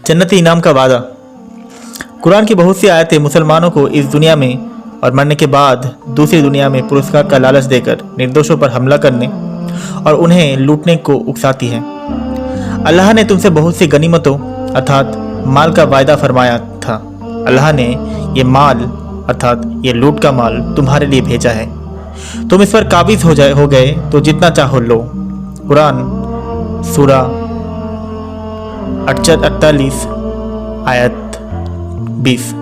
जन्नती इनाम का वादा। कुरान की बहुत सी आयतें मुसलमानों को इस दुनिया में और मरने के बाद दूसरी दुनिया में पुरस्कार का लालच देकर निर्दोषों पर हमला करने और उन्हें लूटने को उकसाती हैं। अल्लाह ने तुमसे बहुत सी गनीमतों अर्थात माल का वायदा फरमाया था। अल्लाह ने ये माल अर्थात ये लूट का माल तुम्हारे लिए भेजा है। तुम इस पर काबिज हो गए तो जितना चाहो लो। कुरान सूरा 48 आयत 20।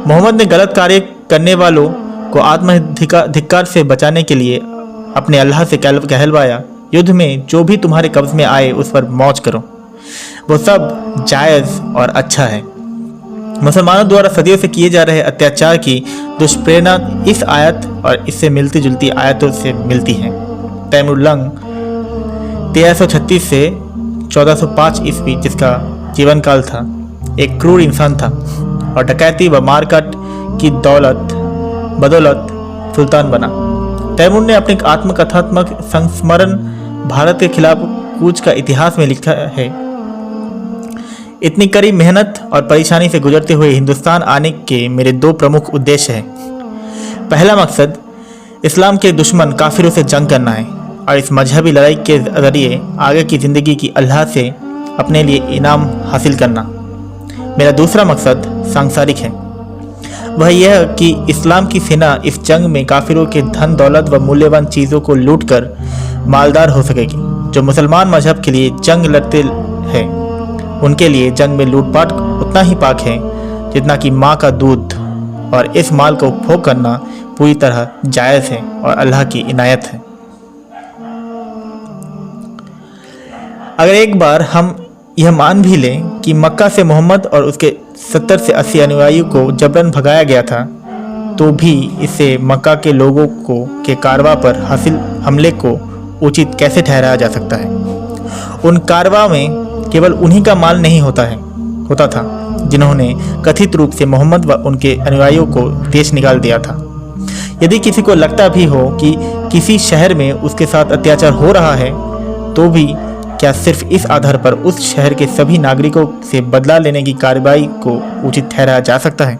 मोहम्मद ने गलत कार्य करने वालों को आत्मधिक्कार से बचाने के लिए अपने अल्लाह से कहलवाया, युद्ध में जो भी तुम्हारे कब्ज में आए उस पर मौज करो, वो सब जायज़ और अच्छा है। मुसलमानों द्वारा सदियों से किए जा रहे अत्याचार की दुष्प्रेरणा इस आयत और इससे मिलती जुलती आयतों से मिलती है। तैमुरलंग 1336 से 1405 ईस्वी, जिसका जीवन काल था, एक क्रूर इंसान था और डकैती व मारकाट की बदौलत सुल्तान बना। तैमूर ने अपने आत्मकथात्मक संस्मरण भारत के खिलाफ कूच का इतिहास में लिखा है, इतनी कड़ी मेहनत और परेशानी से गुजरते हुए हिंदुस्तान आने के मेरे दो प्रमुख उद्देश्य हैं। पहला मकसद इस्लाम के दुश्मन काफिरों से जंग करना है और इस मजहबी लड़ाई के जरिए आगे की ज़िंदगी की अल्लाह से अपने लिए इनाम हासिल करना। मेरा दूसरा मकसद सांसारिक है, वह यह कि इस्लाम की सेना इस जंग में काफिरों के धन दौलत व मूल्यवान चीज़ों को लूटकर मालदार हो सकेगी। जो मुसलमान मजहब के लिए जंग लड़ते हैं उनके लिए जंग में लूटपाट उतना ही पाक है जितना कि माँ का दूध, और इस माल का उपभोग करना पूरी तरह जायज़ है और अल्लाह की इनायत है। अगर एक बार हम यह मान भी लें कि मक्का से मोहम्मद और उसके 70 से 80 अनुयायियों को जबरन भगाया गया था, तो भी इससे मक्का के लोगों के कारवा पर हासिल हमले को उचित कैसे ठहराया जा सकता है। उन कारवा में केवल उन्हीं का माल नहीं होता था जिन्होंने कथित रूप से मोहम्मद व उनके अनुयायियों को देश निकाल दिया था। यदि किसी को लगता भी हो कि किसी शहर में उसके साथ अत्याचार हो रहा है, तो भी क्या सिर्फ इस आधार पर उस शहर के सभी नागरिकों से बदला लेने की कार्रवाई को उचित ठहराया जा सकता है?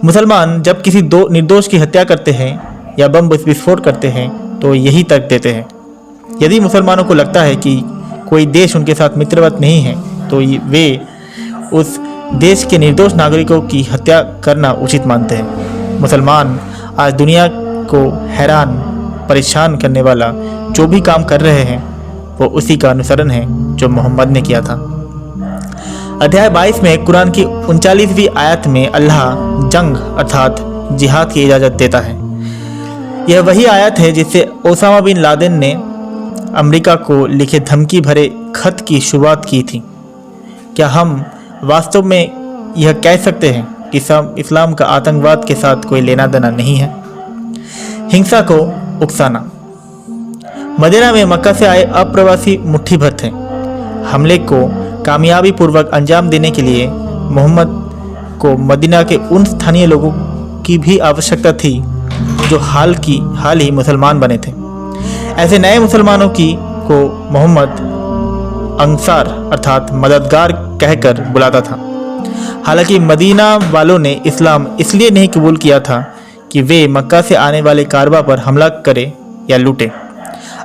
मुसलमान जब किसी दो निर्दोष की हत्या करते हैं या बम विस्फोट करते हैं तो यही तर्क देते हैं। यदि मुसलमानों को लगता है कि कोई देश उनके साथ मित्रवत नहीं है, तो वे उस देश के निर्दोष नागरिकों की हत्या करना उचित मानते हैं। मुसलमान आज दुनिया को हैरान परेशान करने वाला जो भी काम कर रहे हैं वो उसी का अनुसरण है जो मोहम्मद ने किया था। अध्याय 22 में कुरान की 39वीं आयत में अल्लाह जंग अर्थात जिहाद की इजाज़त देता है। यह वही आयत है जिससे ओसामा बिन लादेन ने अमेरिका को लिखे धमकी भरे खत की शुरुआत की थी। क्या हम वास्तव में यह कह सकते हैं कि इस्लाम का आतंकवाद के साथ कोई लेना देना नहीं है? हिंसा को उकसाना। मदीना में मक्का से आए अप्रवासी मुट्ठी भर थे। हमले को कामयाबी पूर्वक अंजाम देने के लिए मोहम्मद को मदीना के उन स्थानीय लोगों की भी आवश्यकता थी जो हाल ही मुसलमान बने थे। ऐसे नए मुसलमानों को मोहम्मद अंसार अर्थात मददगार कहकर बुलाता था। हालांकि मदीना वालों ने इस्लाम इसलिए नहीं कबूल किया था कि वे मक्का से आने वाले कारवा पर हमला करें या लूटें।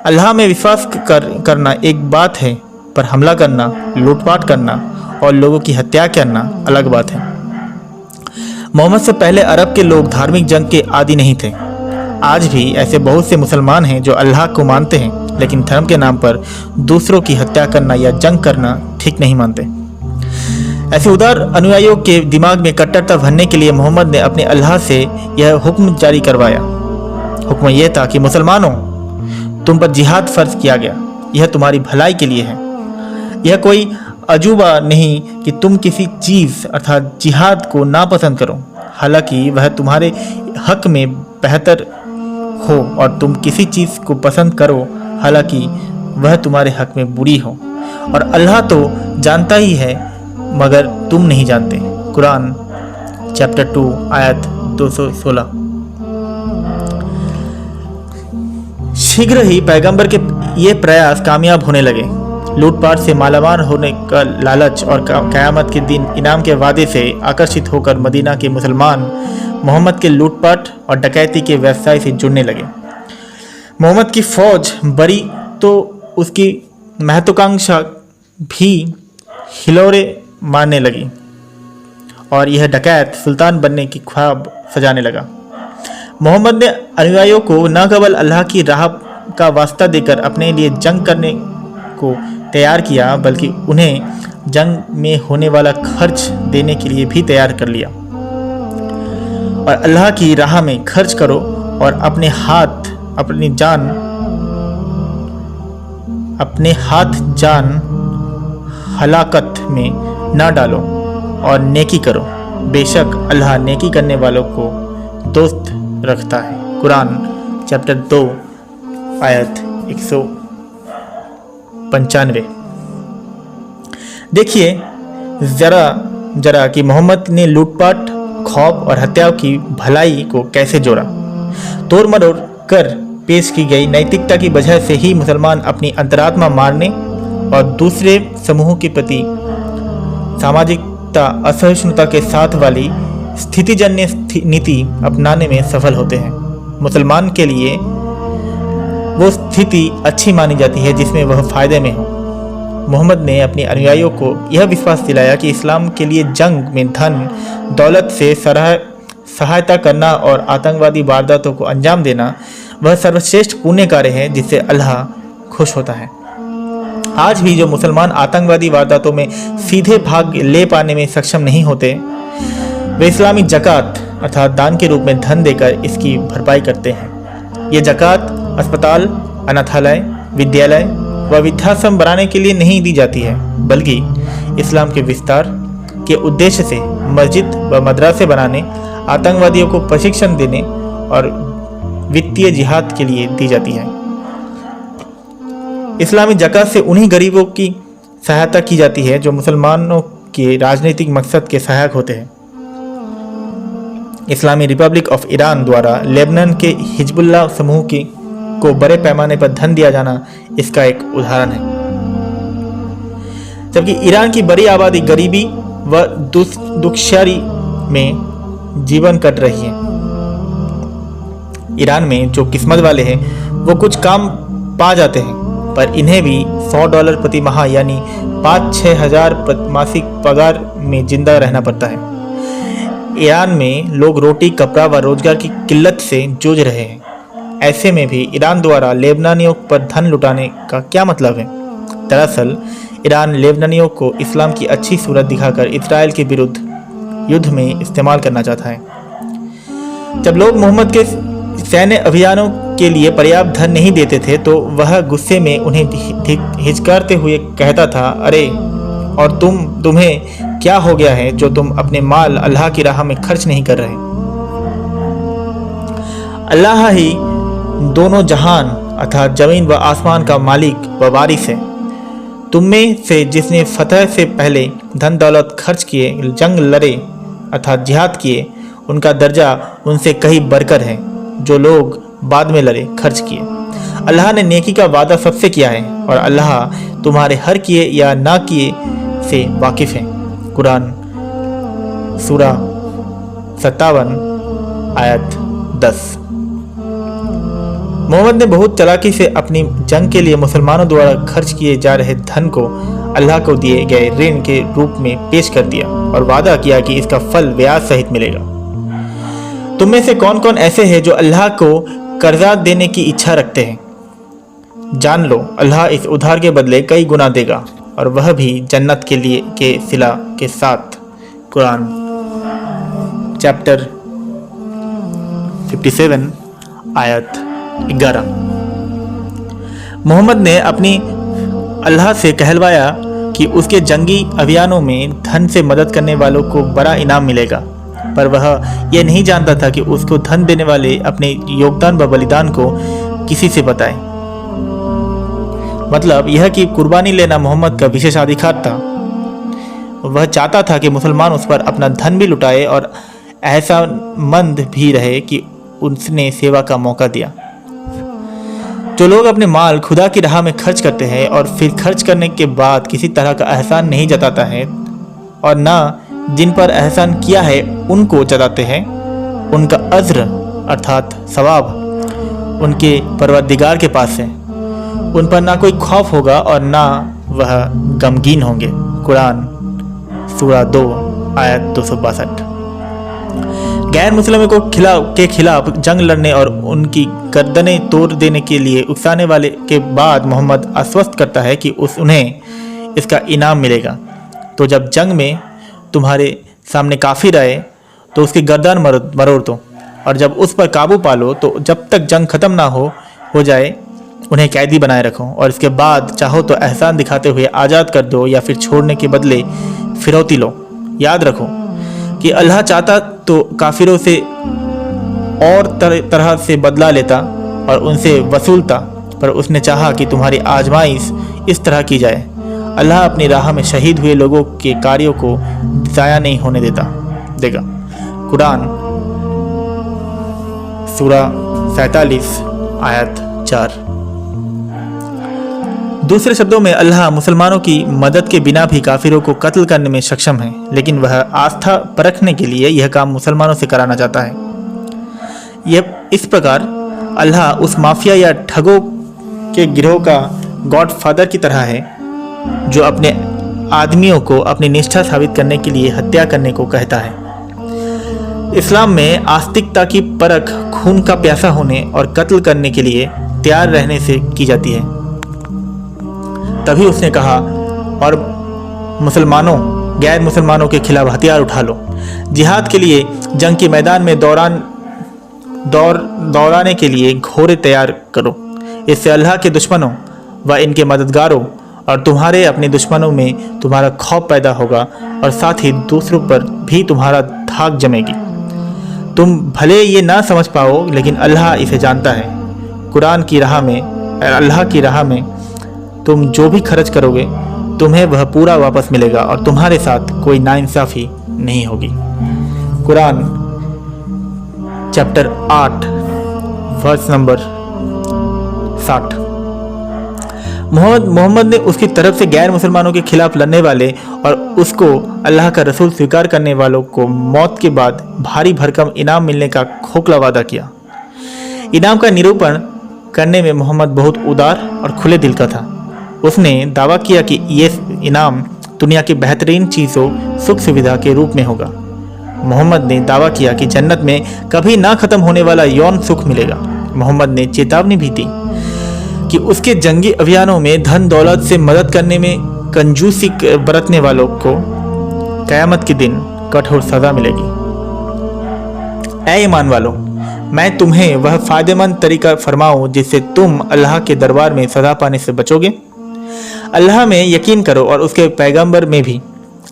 अल्लाह में विश्वास करना एक बात है, पर हमला करना, लूटपाट करना और लोगों की हत्या करना अलग बात है। मोहम्मद से पहले अरब के लोग धार्मिक जंग के आदी नहीं थे। आज भी ऐसे बहुत से मुसलमान हैं जो अल्लाह को मानते हैं, लेकिन धर्म के नाम पर दूसरों की हत्या करना या जंग करना ठीक नहीं मानते। ऐसे उदार अनुयायियों के दिमाग में कट्टरता भरने के लिए मोहम्मद ने अपने अल्लाह से यह हुक्म जारी करवाया। हुक्म यह था कि मुसलमानों, तुम पर जिहाद फर्ज किया गया, यह तुम्हारी भलाई के लिए है। यह कोई अजूबा नहीं कि तुम किसी चीज़ अर्थात जिहाद को नापसंद करो, हालांकि वह तुम्हारे हक में बेहतर हो, और तुम किसी चीज़ को पसंद करो हालांकि वह तुम्हारे हक में बुरी हो, और अल्लाह तो जानता ही है मगर तुम नहीं जानते। कुरान चैप्टर 2 आयत 216। शीघ्र ही पैगंबर के ये प्रयास कामयाब होने लगे, लूटपाट से मालामाल होने का लालच और क़यामत के दिन इनाम के वादे से आकर्षित होकर मदीना के मुसलमान मोहम्मद के लूटपाट और डकैती के व्यवसाय से जुड़ने लगे। मोहम्मद की फौज बड़ी तो उसकी महत्वाकांक्षा भी हिलोरे मारने लगी और यह डकैत सुल्तान बनने की ख्वाब सजाने लगा। मोहम्मद ने अनुयायियों को न केवल अल्लाह की राह का वास्ता देकर अपने लिए जंग करने को तैयार किया, बल्कि उन्हें जंग में होने वाला खर्च देने के लिए भी तैयार कर लिया। और अल्लाह की राह में खर्च करो और अपने हाथ जान हलाकत में न डालो और नेकी करो, बेशक अल्लाह नेकी करने वालों को दोस्त रखता है। कुरान चैप्टर 2 आयत 195। देखिए जरा कि मोहम्मद ने लूटपाट, खौफ और हत्याओं की भलाई को कैसे जोड़ा। तोड़ मरोड़ कर पेश की गई नैतिकता की वजह से ही मुसलमान अपनी अंतरात्मा मारने और दूसरे समूहों के प्रति सामाजिकता असहिष्णुता के साथ वाली स्थितिजन्य नीति अपनाने में सफल होते हैं। मुसलमान के लिए वो स्थिति अच्छी मानी जाती है जिसमें वह फायदे में हो। मोहम्मद ने अपने अनुयायियों को यह विश्वास दिलाया कि इस्लाम के लिए जंग में धन दौलत से सहायता करना और आतंकवादी वारदातों को अंजाम देना वह सर्वश्रेष्ठ पुण्य कार्य है जिससे अल्लाह खुश होता है। आज भी जो मुसलमान आतंकवादी वारदातों में सीधे भाग ले पाने में सक्षम नहीं होते, वे इस्लामी ज़कात अर्थात दान के रूप में धन देकर इसकी भरपाई करते हैं। ये ज़कात अस्पताल, अनाथालय, विद्यालय व वृद्धाश्रम बनाने के लिए नहीं दी जाती है, बल्कि इस्लाम के विस्तार के उद्देश्य से मस्जिद व मदरसे बनाने, आतंकवादियों को प्रशिक्षण देने और वित्तीय जिहाद के लिए दी जाती है। इस्लामी ज़कात से उन्हीं गरीबों की सहायता की जाती है जो मुसलमानों के राजनीतिक मकसद के सहायक होते हैं। इस्लामी रिपब्लिक ऑफ ईरान द्वारा लेबनान के हिजबुल्लाह समूह को बड़े पैमाने पर धन दिया जाना इसका एक उदाहरण है। जबकि ईरान की बड़ी आबादी गरीबी व दुखशारी में जीवन कट रही है। ईरान में जो किस्मत वाले हैं वो कुछ काम पा जाते हैं, पर इन्हें भी $100 प्रति माह यानी 5-6 हज़ार मासिक पगार में जिंदा रहना पड़ता है। ईरान में लोग रोटी, कपड़ा व रोजगार की किल्लत से जूझ रहे हैं। ऐसे में भी ईरान द्वारा लेबनानियों पर धन लुटाने का क्या मतलब है? दरअसल ईरान लेबनानियों को इस्लाम की अच्छी सूरत दिखाकर इजराइल के विरुद्ध युद्ध में इस्तेमाल करना चाहता है। जब लोग मोहम्मद के सैन्य अभियानों के लिए पर्याप्त धन नहीं देते थे तो वह गुस्से में उन्हें हिचकारते हुए कहता था, अरे और तुम्हें क्या हो गया है जो तुम अपने माल अल्लाह की राह में खर्च नहीं कर रहे। अल्लाह ही दोनों जहान अर्थात जमीन व आसमान का मालिक व वारिस है। तुम में से जिसने फतह से पहले धन दौलत खर्च किए, जंग लड़े अर्थात जिहाद किए, उनका दर्जा उनसे कहीं बढ़कर है जो लोग बाद में लड़े खर्च किए। अल्लाह ने नेकी का वादा सबसे किया है और अल्लाह तुम्हारे हर किए या ना किए से वाकिफ है। कुरान सूरा 57 आयत 10। मोहम्मद ने बहुत चालाकी से अपनी जंग के लिए मुसलमानों द्वारा खर्च किए जा रहे धन को अल्लाह को दिए गए ऋण के रूप में पेश कर दिया और वादा किया कि इसका फल ब्याज सहित मिलेगा। तुम में से कौन कौन ऐसे हैं जो अल्लाह को कर्जा देने की इच्छा रखते हैं? जान लो अल्लाह इस उधार के बदले कई गुना देगा और वह भी जन्नत के लिए के सिला के साथ। कुरान चैप्टर 57 आयत 11। मोहम्मद ने अपनी अल्लाह से कहलवाया कि उसके जंगी अभियानों में धन से मदद करने वालों को बड़ा इनाम मिलेगा, पर वह यह नहीं जानता था कि उसको धन देने वाले अपने योगदान व बलिदान को किसी से बताए। मतलब यह कि कुर्बानी लेना मोहम्मद का विशेषाधिकार था। वह चाहता था कि मुसलमान उस पर अपना धन भी लुटाए और एहसानमंद भी रहे कि उसने सेवा का मौका दिया। जो लोग अपने माल खुदा की राह में खर्च करते हैं और फिर खर्च करने के बाद किसी तरह का एहसान नहीं जताता है और ना जिन पर एहसान किया है उनको जताते हैं, उनका अज्र अर्थात सवाब उनके परवरदिगार के पास है। उन पर ना कोई खौफ होगा और ना वह गमगीन होंगे। कुरान सूरा 2 आयत 262। गैर मुस्लिमों के खिलाफ जंग लड़ने और उनकी गर्दनें तोड़ देने के लिए उकसाने वाले के बाद मोहम्मद आश्वस्त करता है कि उन्हें इसका इनाम मिलेगा। तो जब जंग में तुम्हारे सामने काफिर आए तो उसकी गर्दन मरोड़ दो और जब उस पर काबू पालो तो जब तक जंग खत्म ना हो जाए उन्हें कैदी बनाए रखो और इसके बाद चाहो तो एहसान दिखाते हुए आज़ाद कर दो या फिर छोड़ने के बदले फिरौती लो। याद रखो कि अल्लाह चाहता तो काफिरों से और तरह से बदला लेता और उनसे वसूलता, पर उसने चाहा कि तुम्हारी आजमाइश इस तरह की जाए। अल्लाह अपनी राह में शहीद हुए लोगों के कार्यों को ज़ाया नहीं होने देगा। कुरान सूरा 47 आयत 4। दूसरे शब्दों में अल्लाह मुसलमानों की मदद के बिना भी काफिरों को कत्ल करने में सक्षम है, लेकिन वह आस्था परखने के लिए यह काम मुसलमानों से कराना चाहता है। यह इस प्रकार अल्लाह उस माफिया या ठगों के गिरोह का गॉडफादर की तरह है जो अपने आदमियों को अपनी निष्ठा साबित करने के लिए हत्या करने को कहता है। इस्लाम में आस्तिकता की परख खून का प्यासा होने और कत्ल करने के लिए तैयार रहने से की जाती है। तभी उसने कहा, और मुसलमानों गैर मुसलमानों के खिलाफ हथियार उठा लो, जिहाद के लिए जंग के मैदान में दौड़ाने के लिए घोड़े तैयार करो। इससे अल्लाह के दुश्मनों व इनके मददगारों और तुम्हारे अपने दुश्मनों में तुम्हारा खौफ पैदा होगा और साथ ही दूसरों पर भी तुम्हारा धाक जमेगी। तुम भले ये ना समझ पाओ, लेकिन अल्लाह इसे जानता है। कुरान की राह में, अल्लाह की राह में तुम जो भी खर्च करोगे तुम्हें वह पूरा वापस मिलेगा और तुम्हारे साथ कोई नाइंसाफ़ी नहीं होगी। Quran chapter 8 verse number 60। Mohammed ने उसकी तरफ से गैर मुसलमानों के खिलाफ लड़ने वाले और उसको अल्लाह का रसूल स्वीकार करने वालों को मौत के बाद भारी भरकम इनाम मिलने का खोखला वादा किया। इनाम का निरूपण करने में मोहम्मद बहुत उदार और खुले दिल का था। उसने दावा किया कि ये इनाम दुनिया की बेहतरीन चीज़ों सुख सुविधा के रूप में होगा। मोहम्मद ने दावा किया कि जन्नत में कभी ना ख़त्म होने वाला यौन सुख मिलेगा। मोहम्मद ने चेतावनी भी दी कि उसके जंगी अभियानों में धन दौलत से मदद करने में कंजूसी बरतने वालों को क़यामत के दिन कठोर सज़ा मिलेगी। ऐ ईमान वालों, मैं तुम्हें वह फ़ायदेमंद तरीका फरमाऊं जिससे तुम अल्लाह के दरबार में सज़ा पाने से बचोगे। अल्लाह में यकीन करो और उसके पैगंबर में भी।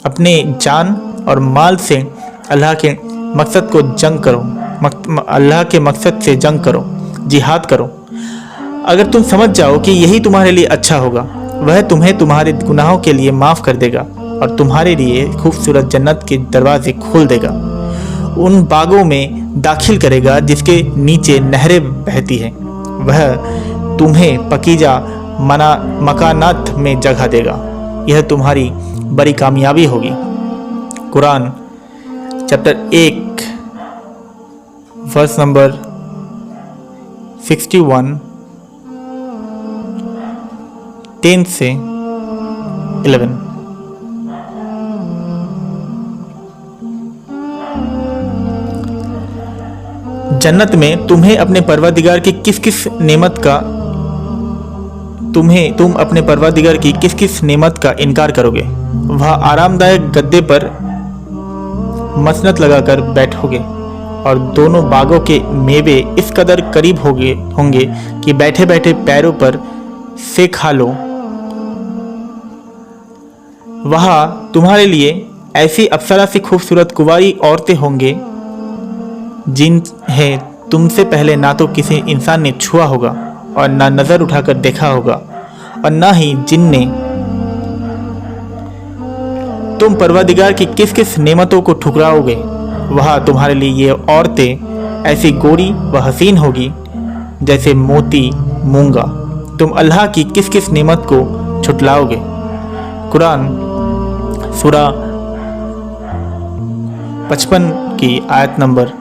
अपने जान और माल से अल्लाह के मकसद से जंग करो, जिहाद करो। अगर तुम समझ जाओ कि यही तुम्हारे लिए अच्छा होगा, वह तुम्हें तुम्हारे गुनाहों के लिए माफ़ कर देगा और तुम्हारे लिए खूबसूरत जन्नत के दरवाजे खोल देगा। उन बागों में दाखिल करेगा जिसके नीचे नहरें बहती हैं। वह तुम्हें पकीजा मकानात में जगह देगा। यह तुम्हारी बड़ी कामयाबी होगी। कुरान चैप्टर 1 वर्स नंबर 61 10 से 11। जन्नत में तुम्हें अपने परवरदिगार की तुम अपने परवरदिगार की किस किस नेमत का इनकार करोगे। वह आरामदायक गद्दे पर मसनत लगाकर बैठोगे और दोनों बागों के मेवे इस कदर करीब होंगे कि बैठे बैठे पैरों पर से खा लो। वहाँ तुम्हारे लिए ऐसी अप्सरा सी खूबसूरत कुंवारी औरतें होंगे जिन्हें तुमसे पहले ना तो किसी इंसान ने छुआ होगा और ना नज़र उठाकर देखा होगा और ना ही जिनने। तुम परवरदिगार की किस किस नेमतों को ठुकराओगे। वहाँ तुम्हारे लिए ये औरतें ऐसी गोरी व हसीन होगी जैसे मोती मूंगा। तुम अल्लाह की किस किस नेमत को छुटलाओगे। कुरान सूरा 55 की आयत नंबर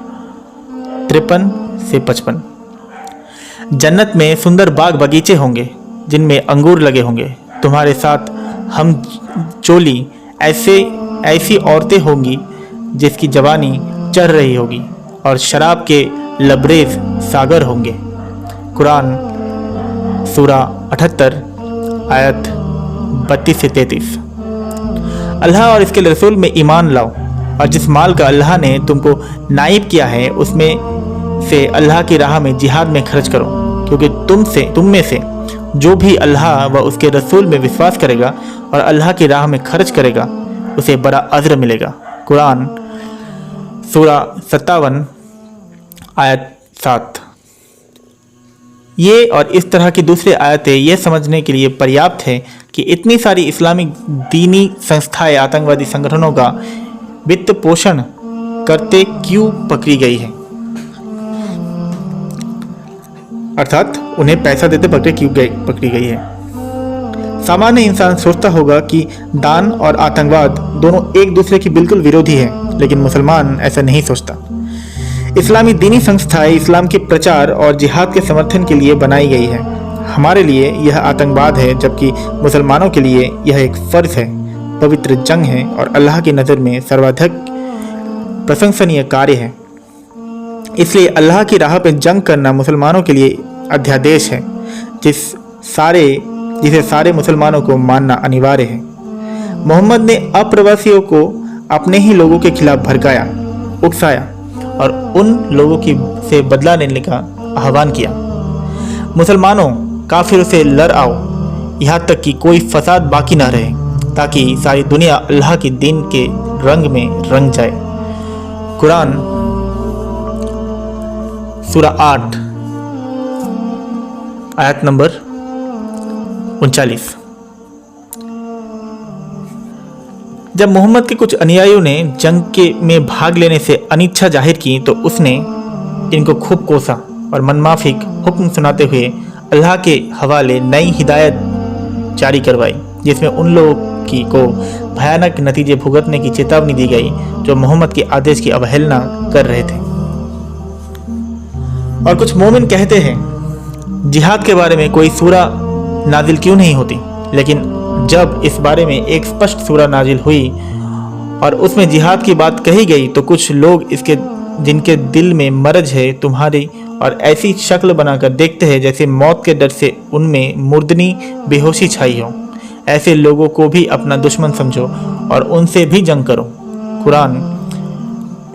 53 से 55। जन्नत में सुंदर बाग बगीचे होंगे जिनमें अंगूर लगे होंगे। तुम्हारे साथ हम चोली ऐसी औरतें होंगी जिसकी जवानी चढ़ रही होगी और शराब के लबरेज सागर होंगे। कुरान सूरा 78 आयत 32 से 33। अल्लाह और इसके रसूल में ईमान लाओ और जिस माल का अल्लाह ने तुमको नाइब किया है उसमें से अल्लाह की राह में जिहाद में खर्च करो, क्योंकि तुम में से जो भी अल्लाह व उसके रसूल में विश्वास करेगा और अल्लाह की राह में खर्च करेगा उसे बड़ा अज्र मिलेगा। कुरान सूरा 57 आयत 7। ये और इस तरह की दूसरी आयतें यह समझने के लिए पर्याप्त है कि इतनी सारी इस्लामिक दीनी संस्थाएं आतंकवादी संगठनों का वित्त पोषण करते क्यों पकड़ी गई है, अर्थात उन्हें पैसा देते पकड़ी गई है। सामान्य इंसान सोचता होगा कि दान और आतंकवाद दोनों एक दूसरे की बिल्कुल विरोधी है, लेकिन मुसलमान ऐसा नहीं सोचता। इस्लामी दीनी संस्थाएं इस्लाम के प्रचार और जिहाद के समर्थन के लिए बनाई गई है। हमारे लिए यह आतंकवाद है, जबकि मुसलमानों के लिए यह एक फर्ज है, पवित्र जंग है और अल्लाह की नज़र में सर्वाधिक प्रशंसनीय कार्य है। इसलिए अल्लाह की राह पर जंग करना मुसलमानों के लिए अध्यादेश है जिसे सारे मुसलमानों को मानना अनिवार्य है। मोहम्मद ने अप्रवासियों को अपने ही लोगों के खिलाफ भड़काया, उकसाया और उन लोगों से बदला लेने का आह्वान किया। मुसलमानों, काफिरों से लड़ आओ, यहाँ तक कि कोई फसाद बाकी ना रहे, ताकि सारी दुनिया अल्लाह के दीन के रंग में रंग जाए। कुरान सूरा 8 आयत नंबर 39। जब मोहम्मद के कुछ अनुयायियों ने जंग में भाग लेने से अनिच्छा जाहिर की तो उसने इनको खूब कोसा और मनमाफिक हुक्म सुनाते हुए अल्लाह के हवाले नई हिदायत जारी करवाई, जिसमें उन लोगों को भयानक नतीजे भुगतने की चेतावनी दी गई जो मोहम्मद के आदेश की अवहेलना कर रहे थे। और कुछ मोमिन कहते हैं जिहाद के बारे में कोई सूरा नाजिल क्यों नहीं होती, लेकिन जब इस बारे में एक स्पष्ट सूरा नाजिल हुई और उसमें जिहाद की बात कही गई तो कुछ लोग जिनके दिल में मरज है तुम्हारी और ऐसी शक्ल बनाकर देखते हैं जैसे मौत के डर से उनमें मुर्दनी बेहोशी छाई हो, ऐसे लोगों को भी अपना दुश्मन समझो और उनसे भी जंग करो। कुरान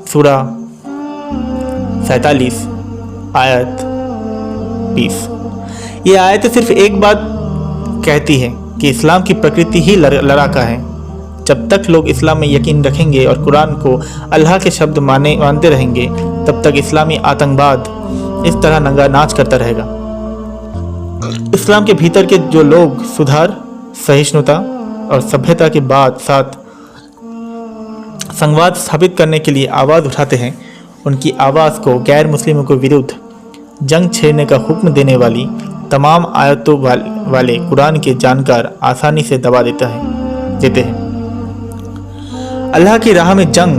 सूरा 47 आयत 20। ये आयत सिर्फ एक बात कहती है कि इस्लाम की प्रकृति ही लड़ाका है। जब तक लोग इस्लाम में यकीन रखेंगे और कुरान को अल्लाह के शब्द मानते रहेंगे, तब तक इस्लामी आतंकवाद इस तरह नंगा नाच करता रहेगा। इस्लाम के भीतर के जो लोग सुधार, सहिष्णुता और सभ्यता के साथ संवाद स्थापित करने के लिए आवाज़ उठाते हैं, उनकी आवाज़ को गैर मुस्लिमों के विरुद्ध जंग छेड़ने का हुक्म देने वाली तमाम आयतों वाले कुरान के जानकार आसानी से दबा देते हैं। अल्लाह की राह में जंग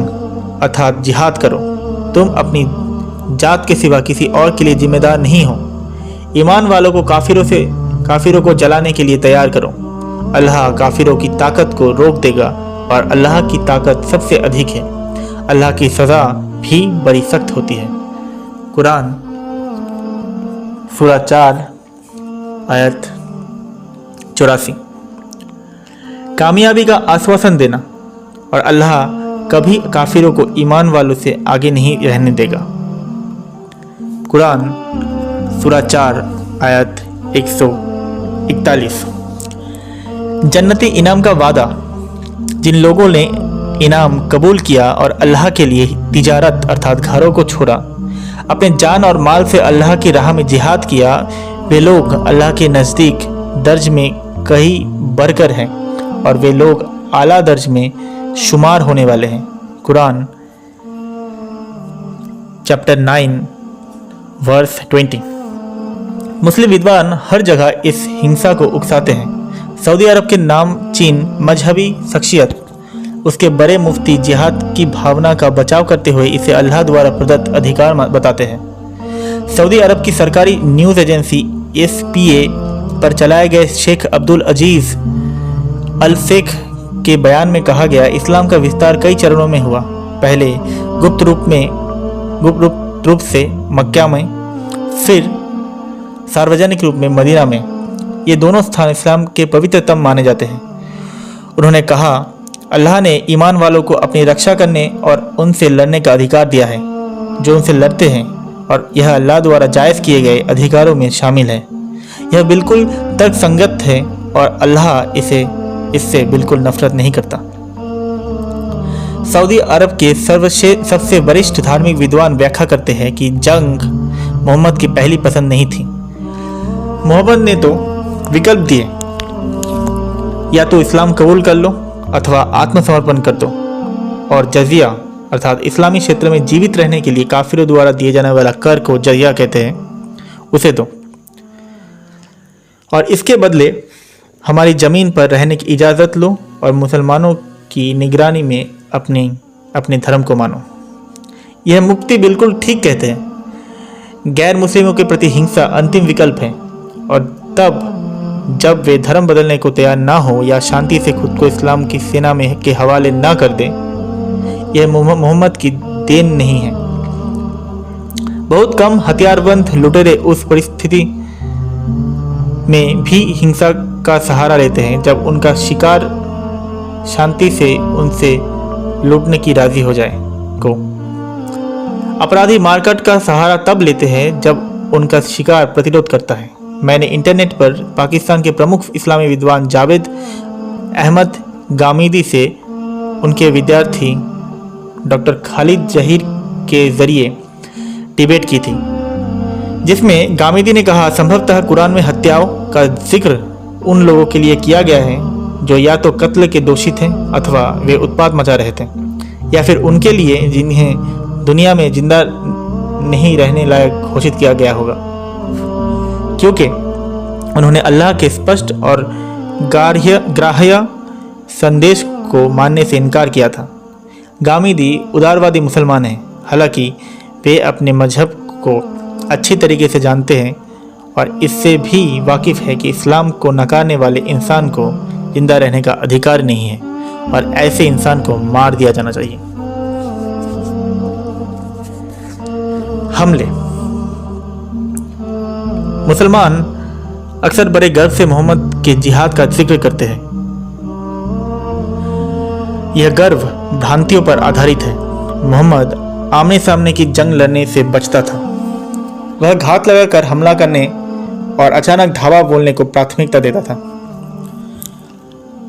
अर्थात जिहाद करो। तुम अपनी जात के सिवा किसी और के लिए जिम्मेदार नहीं हो। ईमान वालों को काफिरों को जलाने के लिए तैयार करो। अल्लाह काफिरों की ताकत को रोक देगा और अल्लाह की ताकत सबसे अधिक है। अल्लाह की सज़ा भी बड़ी सख्त होती है। कुरान सूरा 4 आयत 84। कामयाबी का आश्वासन देना और अल्लाह कभी काफिरों को ईमान वालों से आगे नहीं रहने देगा। कुरान सूरा 4 आयत 141। जन्नती इनाम का वादा। जिन लोगों ने इनाम कबूल किया और अल्लाह के लिए तिजारत अर्थात घरों को छोड़ा, अपने जान और माल से अल्लाह की राह में जिहाद किया, वे लोग अल्लाह के नज़दीक दर्ज में कहीं बढ़कर हैं और वे लोग आला दर्ज में शुमार होने वाले हैं। Quran chapter 9 verse 20। मुस्लिम विद्वान हर जगह इस हिंसा को उकसाते हैं। सऊदी अरब के नाम चीन मजहबी शख्सियत उसके बड़े मुफ्ती जिहाद की भावना का बचाव करते हुए इसे अल्लाह द्वारा प्रदत्त अधिकार बताते हैं। सऊदी अरब की सरकारी न्यूज़ एजेंसी SPA पर चलाए गए शेख अब्दुल अजीज़ अल शेख के बयान में कहा गया, इस्लाम का विस्तार कई चरणों में हुआ। पहले गुप्त रूप से मक्का में, फिर सार्वजनिक रूप में मदीना में। ये दोनों स्थान इस्लाम के पवित्रतम माने जाते हैं। उन्होंने कहा, अल्लाह ने ईमान वालों को अपनी रक्षा करने और उनसे लड़ने का अधिकार दिया है जो उनसे लड़ते हैं, और यह अल्लाह द्वारा जायज़ किए गए अधिकारों में शामिल है। यह बिल्कुल तर्कसंगत है और अल्लाह इससे बिल्कुल नफरत नहीं करता। सऊदी अरब के सबसे वरिष्ठ धार्मिक विद्वान व्याख्या करते हैं कि जंग मोहम्मद की पहली पसंद नहीं थी। मोहम्मद ने तो विकल्प दिए, या तो इस्लाम कबूल कर लो अथवा आत्मसमर्पण कर दो, और जजिया अर्थात इस्लामी क्षेत्र में जीवित रहने के लिए काफिरों द्वारा दिए जाने वाला कर को जजिया कहते हैं, उसे दो, और इसके बदले हमारी ज़मीन पर रहने की इजाज़त लो और मुसलमानों की निगरानी में अपने धर्म को मानो। यह मुफ्ती बिल्कुल ठीक कहते हैं। गैर मुस्लिमों के प्रति हिंसा अंतिम विकल्प है, और तब जब वे धर्म बदलने को तैयार ना हो या शांति से खुद को इस्लाम की सेना में के हवाले ना कर दें। यह मोहम्मद की देन नहीं है। बहुत कम हथियारबंद लुटेरे उस परिस्थिति में भी हिंसा का सहारा लेते हैं जब उनका शिकार शांति से उनसे लूटने की राजी हो जाए को। अपराधी मारकाट का सहारा तब लेते हैं जब उनका शिकार प्रतिरोध करता है। मैंने इंटरनेट पर पाकिस्तान के प्रमुख इस्लामी विद्वान जावेद अहमद गामिदी से उनके विद्यार्थी डॉक्टर खालिद जहीर के जरिए डिबेट की थी, जिसमें गामिदी ने कहा, संभवतः कुरान में हत्याओं का जिक्र उन लोगों के लिए किया गया है जो या तो कत्ल के दोषी थे अथवा वे उत्पात मचा रहे थे, या फिर उनके लिए जिन्हें दुनिया में जिंदा नहीं रहने लायक घोषित किया गया होगा, क्योंकि उन्होंने अल्लाह के स्पष्ट और ग्राह्य संदेश को मानने से इनकार किया था। गामिदी उदारवादी मुसलमान हैं, हालांकि वे अपने मजहब को अच्छी तरीके से जानते हैं और इससे भी वाकिफ़ है कि इस्लाम को नकारने वाले इंसान को जिंदा रहने का अधिकार नहीं है और ऐसे इंसान को मार दिया जाना चाहिए। हमले। मुसलमान अक्सर बड़े गर्व से मोहम्मद के जिहाद का जिक्र करते हैं। यह गर्व भ्रांतियों पर आधारित है। मोहम्मद आमने सामने की जंग लड़ने से बचता था। वह घात लगाकर हमला करने और अचानक धावा बोलने को प्राथमिकता देता था,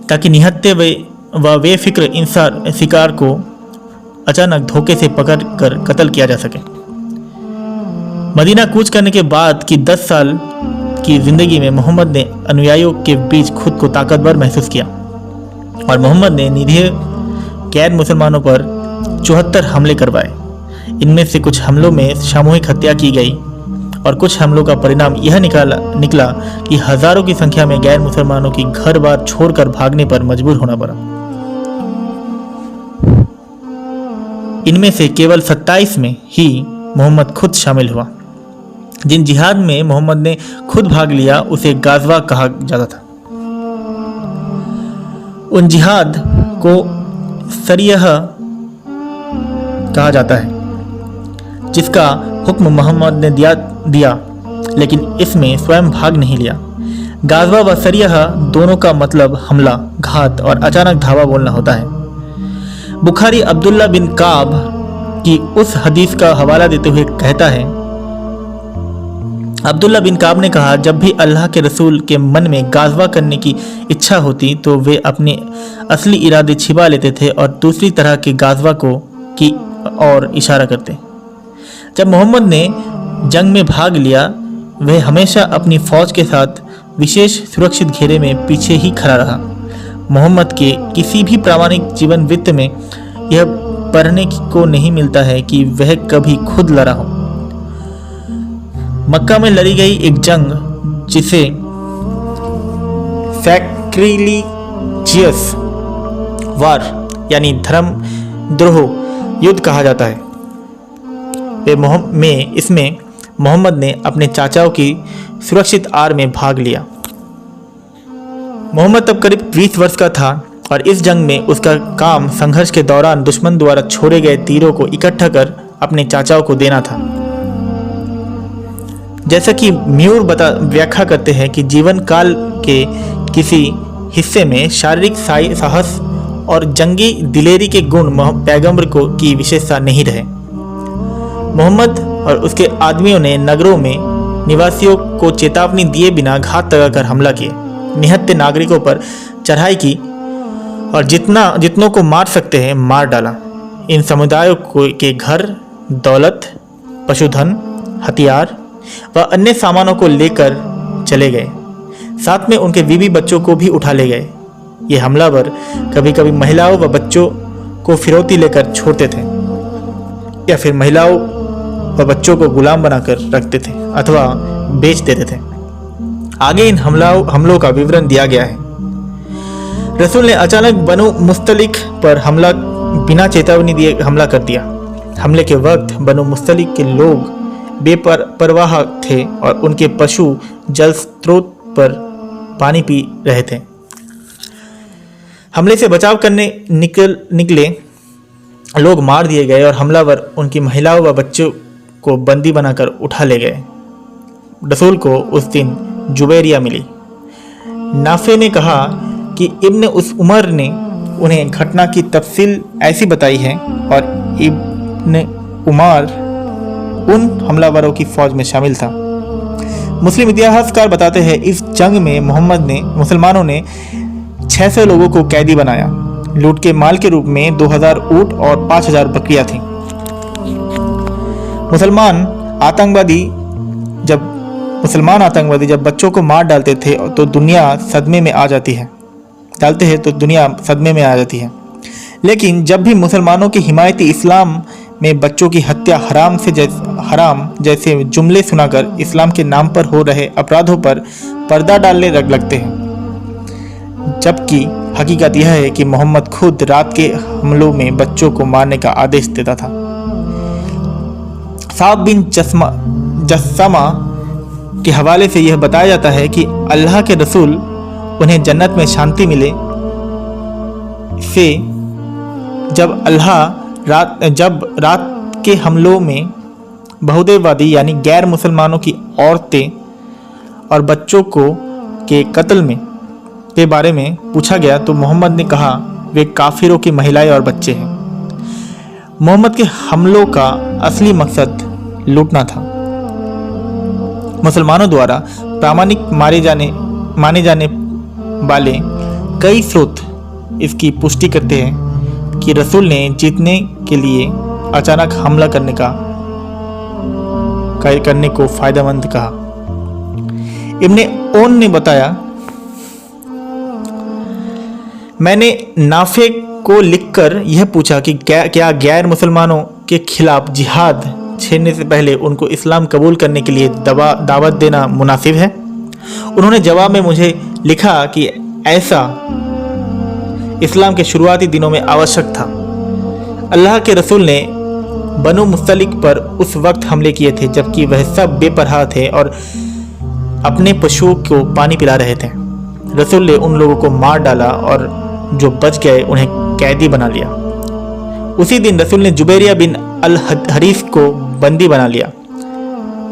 ताकि निहत्थे व बेफिक्र इंसान शिकार को अचानक धोखे से पकड़कर कत्ल किया जा सके। मदीना कूच करने के बाद की 10 साल की जिंदगी में मोहम्मद ने अनुयायियों के बीच खुद को ताकतवर महसूस किया और मोहम्मद ने निरीह गैर मुसलमानों पर 74 हमले करवाए। इनमें से कुछ हमलों में सामूहिक हत्या की गई और कुछ हमलों का परिणाम यह निकला कि हजारों की संख्या में गैर मुसलमानों की घर बार छोड़कर भागने पर मजबूर होना पड़ा। इनमें से केवल 27 में ही मोहम्मद खुद शामिल हुआ। जिन जिहाद में मोहम्मद ने खुद भाग लिया उसे गाज़वा कहा जाता था। उन जिहाद को सरियह कहा जाता है जिसका हुक्म मोहम्मद ने दिया, लेकिन इसमें स्वयं भाग नहीं लिया। गाज़वा व सरियह दोनों का मतलब हमला, घात और अचानक धावा बोलना होता है। बुखारी अब्दुल्ला बिन काब की उस हदीस का हवाला देते हुए कहता है, अब्दुल्ला बिन काब ने कहा, जब भी अल्लाह के रसूल के मन में गाज़वा करने की इच्छा होती तो वे अपने असली इरादे छिपा लेते थे और दूसरी तरह के गाज़वा की ओर इशारा करते। जब मोहम्मद ने जंग में भाग लिया, वह हमेशा अपनी फौज के साथ विशेष सुरक्षित घेरे में पीछे ही खड़ा रहा। मोहम्मद के किसी भी प्रामाणिक जीवन वृत्त में यह पढ़ने को नहीं मिलता है कि वह कभी खुद लड़ा हो। मक्का में लड़ी गई एक जंग जिसे सैक्रिलीजियस वार यानी धर्म द्रोह युद्ध कहा जाता है। इसमें मोहम्मद ने अपने चाचाओं की सुरक्षित आड़ में भाग लिया। मोहम्मद तब करीब 20 वर्ष का था और इस जंग में उसका काम संघर्ष के दौरान दुश्मन द्वारा छोड़े गए तीरों को इकट्ठा कर अपने चाचाओं को देना था। जैसा कि म्यूर व्याख्या करते हैं कि जीवन काल के किसी हिस्से में शारीरिक साहस और जंगी दिलेरी के गुण पैगंबर की विशेषता नहीं रहे। मोहम्मद और उसके आदमियों ने नगरों में निवासियों को चेतावनी दिए बिना घात लगाकर हमला किए, निहत्थे नागरिकों पर चढ़ाई की और जितनों को मार सकते हैं मार डाला। इन समुदायों के घर, दौलत, पशुधन, हथियार व अन्य सामानों को लेकर चले गए। साथ में उनके बीवी बच्चों को भी उठा ले गए। ये हमलावर कभी कभी महिलाओं व बच्चों को फिरौती लेकर छोड़ते थे या फिर महिलाओं व बच्चों को गुलाम बनाकर रखते थे अथवा बेच देते थे। आगे इन हमलों का विवरण दिया गया है। रसूल ने अचानक बनु मुस्तलिक पर बिना चेतावनी दिए हमला कर दिया। हमले के वक्त बनु मुस्तलिक के लोग बेपरवाह थे और उनके पशु जल स्रोत पर पानी पी रहे थे। हमले से बचाव करने निकले लोग मार दिए गए और हमलावर उनकी महिलाओं व बच्चों को बंदी बनाकर उठा ले गए। रसूल को उस दिन जुबैरिया मिली। नाफे ने कहा कि इब्न उस उमर ने उन्हें घटना की तफसील ऐसी बताई है और इब्न उमर उन हमलावरों की फौज में शामिल था। मुस्लिम इतिहासकार बताते हैं इस जंग में मुसलमानों ने 600 लोगों को कैदी बनाया। लूट के माल के रूप में 2000 ऊंट और 5000 बकरियां थीं। मुसलमान आतंकवादी जब बच्चों को मार डालते थे तो दुनिया सदमे में आ जाती है। लेकिन जब भी मुसलमानों की हिमायती इस्लाम में बच्चों की हत्या हराम जैसे जुमले सुनाकर इस्लाम के नाम पर हो रहे अपराधों पर पर्दा डालने लगते हैं, जबकि हकीकत यह है कि मोहम्मद खुद रात के हमलों में बच्चों को मारने का आदेश देता था। साब बिन जस्समा के हवाले से यह बताया जाता है कि अल्लाह के रसूल उन्हें जन्नत में शांति मिले से जब रात के हमलों में बहुदेववादी यानी गैर मुसलमानों की औरतें और बच्चों के कत्ल के बारे में पूछा गया तो मोहम्मद ने कहा वे काफिरों की महिलाएं और बच्चे हैं। मोहम्मद के हमलों का असली मकसद लूटना था। मुसलमानों द्वारा प्रामाणिक माने जाने वाले कई स्रोत इसकी पुष्टि करते हैं कि रसूल ने जीतने के लिए अचानक हमला करने को फायदेमंद कहा। इब्ने ओन ने बताया, मैंने नाफे को लिखकर यह पूछा कि क्या गैर मुसलमानों के खिलाफ जिहाद छेड़ने से पहले उनको इस्लाम कबूल करने के लिए दावत देना मुनासिब है। उन्होंने जवाब में मुझे लिखा कि ऐसा इस्लाम के शुरुआती दिनों में आवश्यक था। अल्लाह के रसूल ने बनु मुस्तलिक पर उस वक्त हमले किए थे जबकि वह सब बेपरवाह थे और अपने पशुओं को पानी पिला रहे थे। रसूल ने उन लोगों को मार डाला और जो बच गए उन्हें कैदी बना लिया। उसी दिन रसूल ने जुबैरिया बिन अल हरीस को बंदी बना लिया।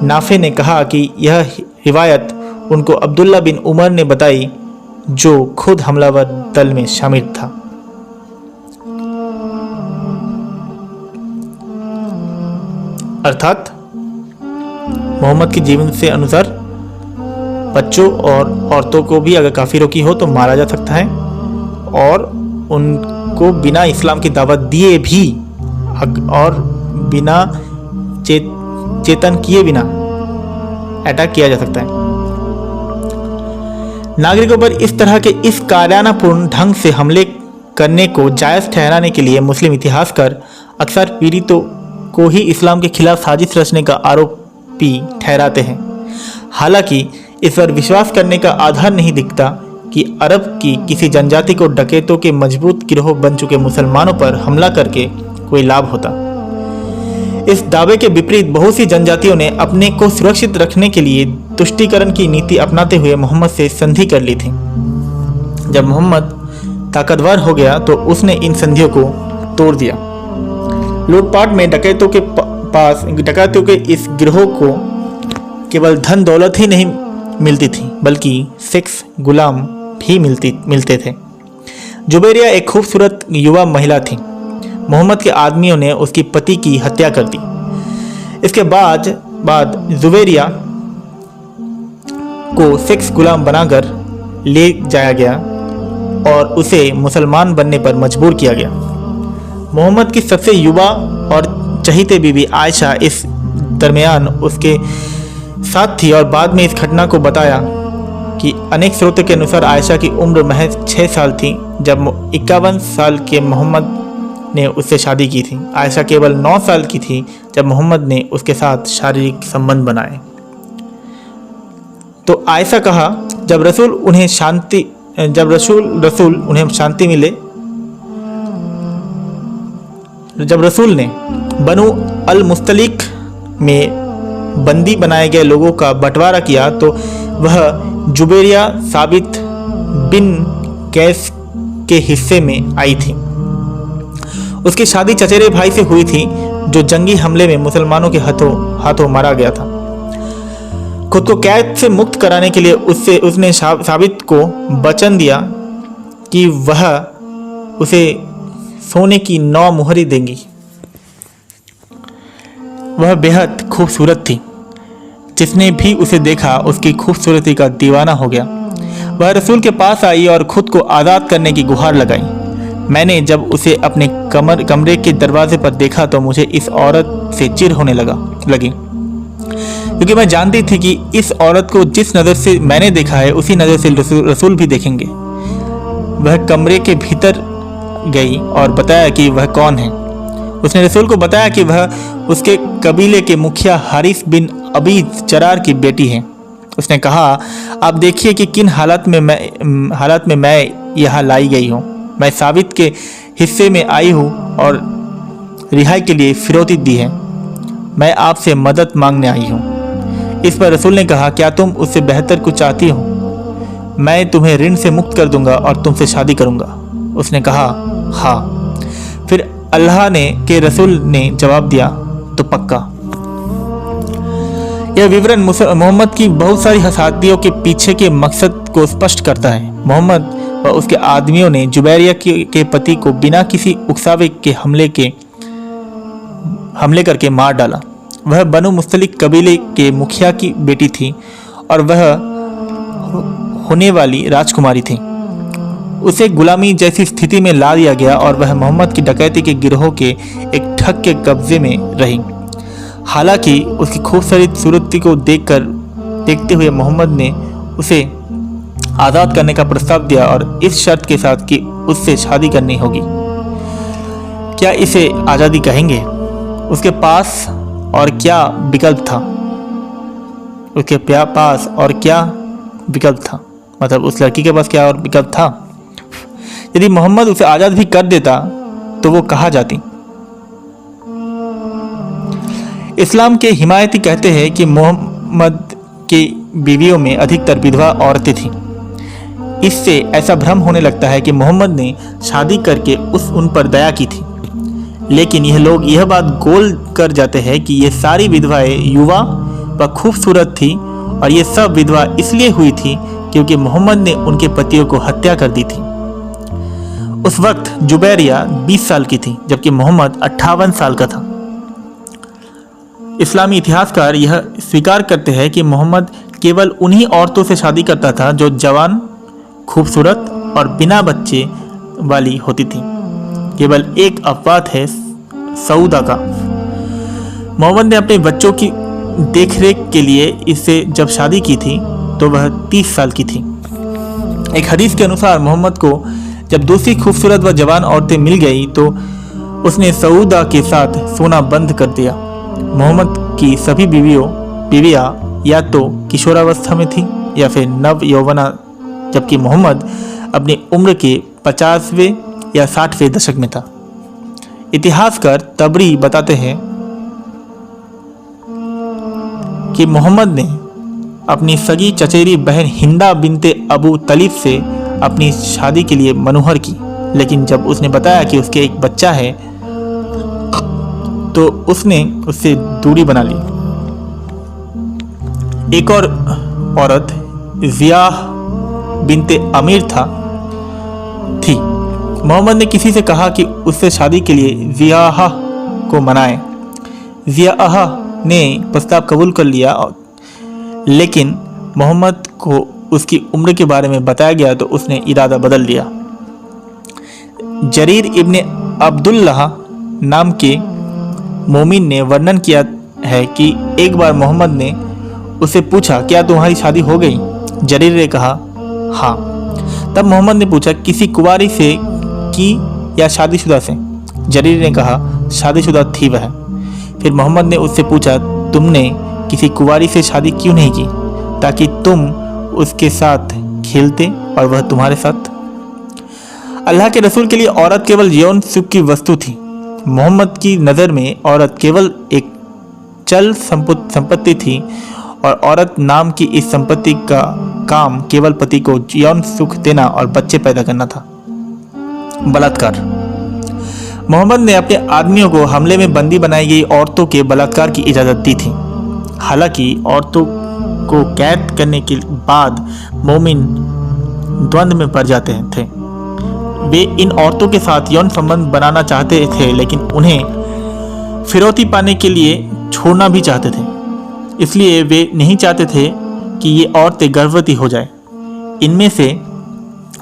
नाफे ने कहा कि यह रिवायत उनको अब्दुल्ला बिन उमर ने बताई जो खुद हमलावर दल में शामिल था। अर्थात मोहम्मद के जीवन से अनुसार बच्चों और औरतों को भी अगर काफिरों की हो तो मारा जा सकता है और उनको बिना इस्लाम की दावत दिए भी और बिना चेतन किए बिना अटैक किया जा सकता है। नागरिकों पर इस तरह के इस कायरानापूर्ण ढंग से हमले करने को जायज़ ठहराने के लिए मुस्लिम इतिहासकार अक्सर पीड़ितों को ही इस्लाम के खिलाफ साजिश रचने का आरोप आरोपी ठहराते हैं। हालांकि इस पर विश्वास करने का आधार नहीं दिखता कि अरब की किसी जनजाति को डकैतों के मजबूत गिरोह बन चुके मुसलमानों पर हमला करके कोई लाभ होता। इस दावे के विपरीत बहुत सी जनजातियों ने अपने को सुरक्षित रखने के लिए तुष्टीकरण की नीति अपनाते हुए मोहम्मद से संधि कर ली थी। जब मोहम्मद ताकतवर हो गया तो उसने इन संधियों को तोड़ दिया। लूटपाट में डकैतों के इस गिरोह को केवल धन दौलत ही नहीं मिलती थी, बल्कि सेक्स गुलाम भी मिलते थे। जुबैरिया एक खूबसूरत युवा महिला थी। मोहम्मद के आदमियों ने उसकी पति की हत्या कर दी। इसके बाद जुबैरिया को सेक्स गुलाम बनाकर ले जाया गया और उसे मुसलमान बनने पर मजबूर किया गया। मोहम्मद की सबसे युवा और चहीते बीवी आयशा इस दरमियान उसके साथ थी और बाद में इस घटना को बताया कि अनेक स्रोतों के अनुसार आयशा की उम्र महज 6 साल थी जब 51 साल के मोहम्मद ने उससे शादी की थी। आयशा केवल 9 साल की थी जब मोहम्मद ने उसके साथ शारीरिक संबंध बनाए। तो आयशा कहा, जब रसूल उन्हें शांति मिले, जब रसूल ने बनु अल मुस्तलिक में बंदी बनाए गए लोगों का बंटवारा किया तो वह जुबैरिया साबित बिन कैस के हिस्से में आई थी। उसकी शादी चचेरे भाई से हुई थी जो जंगी हमले में मुसलमानों के हाथों मारा गया था। खुद को कैद से मुक्त कराने के लिए उसने साबित को वचन दिया कि वह उसे सोने की 9 मुहरी देंगी। वह बेहद खूबसूरत थी। जिसने भी उसे देखा उसकी खूबसूरती का दीवाना हो गया। वह रसूल के पास आई और खुद को आज़ाद करने की गुहार लगाई। मैंने जब उसे अपने कमरे के दरवाजे पर देखा तो मुझे इस औरत से चिढ़ होने लगी, क्योंकि मैं जानती थी कि इस औरत को जिस नज़र से मैंने देखा है उसी नज़र से रसूल भी देखेंगे। वह कमरे के भीतर गई और बताया कि वह कौन है। उसने रसूल को बताया कि वह उसके कबीले के मुखिया हारिस बिन अबी जरार की बेटी है। उसने कहा, आप देखिए कि किन हालत में मैं यहाँ लाई गई हूँ। मैं साबित के हिस्से में आई हूँ और रिहाई के लिए फिरौती दी है। मैं आपसे मदद मांगने आई हूँ। इस पर रसूल ने कहा, क्या तुम उससे बेहतर कुछ चाहती हो? मैं तुम्हें ऋण से मुक्त कर दूंगा और तुमसे शादी करूंगा। उसने कहा, हाँ। फिर अल्लाह के रसूल ने जवाब दिया, तो पक्का। यह विवरण मोहम्मद की बहुत सारी हसादियों के पीछे के मकसद को स्पष्ट करता है। मोहम्मद व उसके आदमियों ने जुबैरिया के पति को बिना किसी उकसावे के हमले करके मार डाला। वह बनु मुस्तलिक कबीले के मुखिया की बेटी थी और वह होने वाली राजकुमारी थी। उसे गुलामी जैसी स्थिति में ला दिया गया और वह मोहम्मद की डकैती के गिरोह के एक ठग के कब्जे में रही। हालांकि उसकी खूबसूरत सूरती को देखते हुए मोहम्मद ने उसे आज़ाद करने का प्रस्ताव दिया और इस शर्त के साथ कि उससे शादी करनी होगी। क्या इसे आज़ादी कहेंगे? उसके पास और क्या विकल्प था? उसके पास और क्या विकल्प था? मतलब उस लड़की के पास क्या और विकल्प था? यदि मोहम्मद उसे आज़ाद भी कर देता तो वो कहाँ जाती? इस्लाम के हिमायती कहते हैं कि मोहम्मद की बीवियों में अधिकतर विधवा औरतें थीं। इससे ऐसा भ्रम होने लगता है कि मोहम्मद ने शादी करके उन पर दया की थी। लेकिन यह लोग यह बात गोल कर जाते हैं कि ये सारी विधवाएं युवा व खूबसूरत थी और ये सब विधवा इसलिए हुई थी क्योंकि मोहम्मद ने उनके पतियों को हत्या कर दी थी। उस वक्त जुबैरिया 20 साल की थी जबकि मोहम्मद 58 साल का था। इस्लामी इतिहासकार यह स्वीकार करते हैं कि मोहम्मद केवल उन्हीं औरतों से शादी करता था जो जवान, खूबसूरत और बिना बच्चे वाली होती थी। केवल एक अपवाद है सऊदा का। मोहम्मद ने अपने बच्चों की देखरेख के लिए इससे जब शादी की थी तो वह 30 साल की थी। एक हदीस के अनुसार मोहम्मद को जब दूसरी खूबसूरत व जवान औरतें मिल गई तो उसने सऊदा के साथ सोना बंद कर दिया। मोहम्मद की सभी बीवियों बीवियां या तो किशोरावस्था में थी या फिर नव यौवना, जबकि मोहम्मद अपनी उम्र के 50वें या 60वें दशक में था। इतिहासकार तबरी बताते हैं कि मोहम्मद ने अपनी सगी चचेरी बहन हिंदा बिनते अबू तलीब से अपनी शादी के लिए मनोहर की, लेकिन जब उसने बताया कि उसके एक बच्चा है तो उसने उससे दूरी बना ली। एक और औरत जिया बिनते अमीर थी। मोहम्मद ने किसी से कहा कि उससे शादी के लिए जियाहा को मनाए। जियाहा ने प्रस्ताव कबूल कर लिया, लेकिन मोहम्मद को उसकी उम्र के बारे में बताया गया तो उसने इरादा बदल लिया। जरीर इब्ने अब्दुल्लाह नाम के मोमिन ने वर्णन किया है कि एक बार मोहम्मद ने उससे पूछा, क्या तुम्हारी शादी हो गई? जरीर ने कहा हाँ। तब मोहम्मद ने पूछा, किसी कुंवारी से की या शादीशुदा से? जरीर ने कहा शादीशुदा थी वह। फिर मोहम्मद ने उससे पूछा, तुमने किसी कुंवारी से शादी क्यों नहीं की, ताकि तुम उसके साथ खेलते और वह तुम्हारे साथ? अल्लाह के रसूल के लिए औरत केवल यौन सुख की वस्तु थी। मोहम्मद की नज़र में औरत केवल एक चल संपत्ति थी और औरत नाम की इस संपत्ति का काम केवल पति को यौन सुख देना और बच्चे पैदा करना था। बलात्कार। मोहम्मद ने अपने आदमियों को हमले में बंदी बनाई गई औरतों के बलात्कार की इजाज़त दी थी। हालांकि औरतों को कैद करने के बाद मोमिन द्वंद्व में पड़ जाते थे। वे इन औरतों के साथ यौन संबंध बनाना चाहते थे, लेकिन उन्हें फिरौती पाने के लिए छोड़ना भी चाहते थे। इसलिए वे नहीं चाहते थे कि ये औरतें गर्भवती हो जाए। इनमें से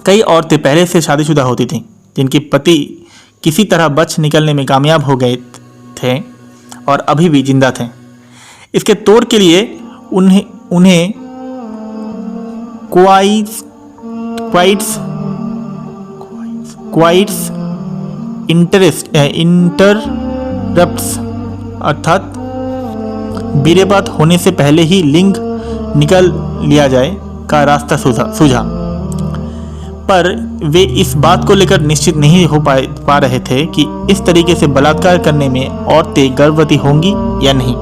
कई औरतें पहले से शादीशुदा होती थीं, जिनके पति किसी तरह बच निकलने में कामयाब हो गए थे और अभी भी जिंदा थे। इसके तौर के लिए उन्हें क्वाइट्स इंटरप्ट्स अर्थात वीर्यपात होने से पहले ही लिंग निकल लिया जाए का रास्ता सूझा, पर वे इस बात को लेकर निश्चित नहीं हो पा रहे थे कि इस तरीके से बलात्कार करने में औरतें गर्भवती होंगी या नहीं।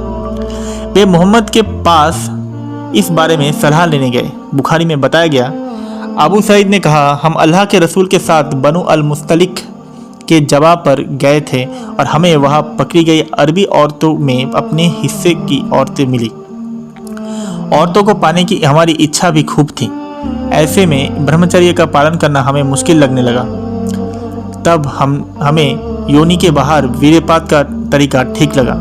वे मोहम्मद के पास इस बारे में सलाह लेने गए। बुखारी में बताया गया, अबू सईद ने कहा, हम अल्लाह के रसूल के साथ बनु अल मुस्तलिक के जवाब पर गए थे और हमें वहाँ पकड़ी गई अरबी औरतों में अपने हिस्से की औरतें मिली। औरतों को पाने की हमारी इच्छा भी खूब थी। ऐसे में ब्रह्मचर्य का पालन करना हमें मुश्किल लगने लगा। तब हमें योनि के बाहर वीर्यपात का तरीका ठीक लगा।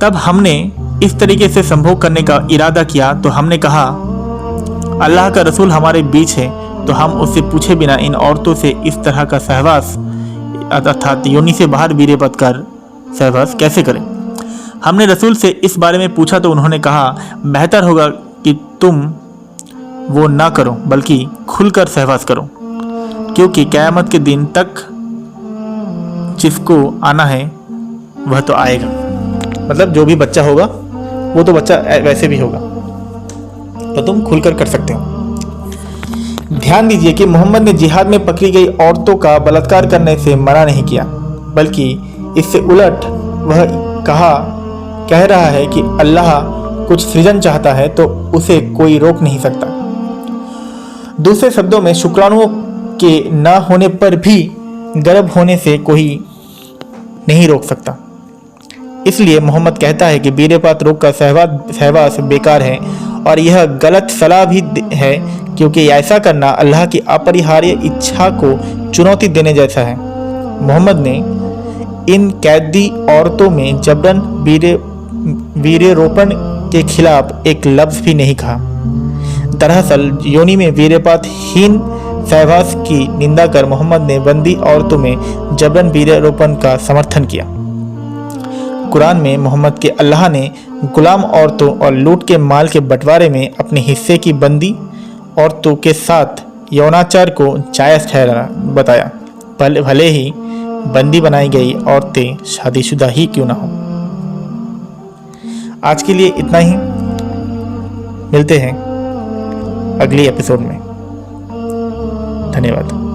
तब हमने इस तरीके से संभोग करने का इरादा किया तो हमने कहा, अल्लाह का रसूल हमारे बीच है, तो हम उससे पूछे बिना इन औरतों से इस तरह का सहवास अर्थात योनि से बाहर वीर्यपात कर सहवास कैसे करें। हमने रसूल से इस बारे में पूछा तो उन्होंने कहा, बेहतर होगा कि तुम वो ना करो बल्कि खुलकर सहवास करो, क्योंकि क़यामत के दिन तक जिसको आना है वह तो आएगा। मतलब जो भी बच्चा होगा वो तो बच्चा वैसे भी होगा, तो तुम खुलकर कर सकते हो। ध्यान दीजिए कि मोहम्मद ने जिहाद में पकड़ी गई औरतों का बलात्कार करने से मना नहीं किया, बल्कि इससे उलट वह कह रहा है कि अल्लाह कुछ सृजन चाहता है तो उसे कोई रोक नहीं सकता। दूसरे शब्दों में, शुक्राणुओं के न होने पर भी गर्भ होने से कोई नहीं रोक सकता। इसलिए मोहम्मद कहता है कि वीर्यपात रोग का सहवास बेकार है और यह गलत सलाह भी है, क्योंकि ऐसा करना अल्लाह की अपरिहार्य इच्छा को चुनौती देने जैसा है। मोहम्मद ने इन कैदी औरतों में जबरन वीर्यरोपण के खिलाफ एक लफ्ज़ भी नहीं कहा। दरअसल योनि में वीर्यपातहीन सहवास की निंदा कर मोहम्मद ने बंदी औरतों में जबरन वीर्यरोपण का समर्थन किया। कुरान में मोहम्मद के अल्लाह ने गुलाम औरतों और लूट के माल के बंटवारे में अपने हिस्से की बंदी औरतों के साथ यौनाचार को जायज़ ठहरा बताया, भले ही बंदी बनाई गई औरतें शादीशुदा ही क्यों ना हो। आज के लिए इतना ही, मिलते हैं अगली एपिसोड में। धन्यवाद।